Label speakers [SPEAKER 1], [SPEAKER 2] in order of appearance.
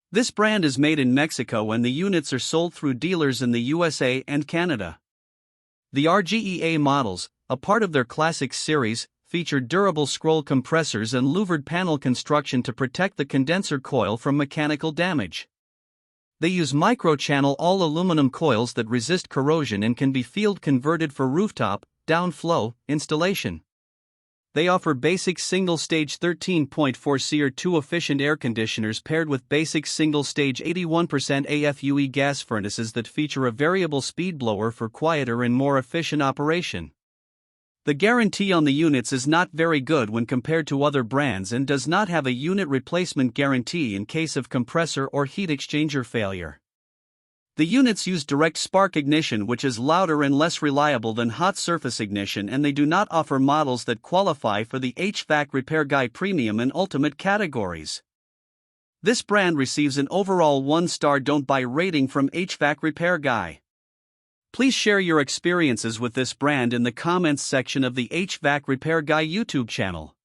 [SPEAKER 1] This brand is made in Mexico and the units are sold through dealers in the USA and Canada. The RGEA models, a part of their Classics series, feature durable scroll compressors and louvered panel construction to protect the condenser coil from mechanical damage. They use microchannel all-aluminum coils that resist corrosion and can be field converted for rooftop, downflow installation. They offer basic single-stage 13.4 SEER2 efficient air conditioners paired with basic single-stage 81% AFUE gas furnaces that feature a variable speed blower for quieter and more efficient operation. The guarantee on the units is not very good when compared to other brands and does not have a unit replacement guarantee in case of compressor or heat exchanger failure. The units use direct spark ignition, which is louder and less reliable than hot surface ignition, and they do not offer models that qualify for the HvacRepairGuy Premium and Ultimate categories. This brand receives an overall 1-star don't buy rating from HvacRepairGuy. Please share your experiences with this brand in the comments section of the HvacRepairGuy YouTube channel.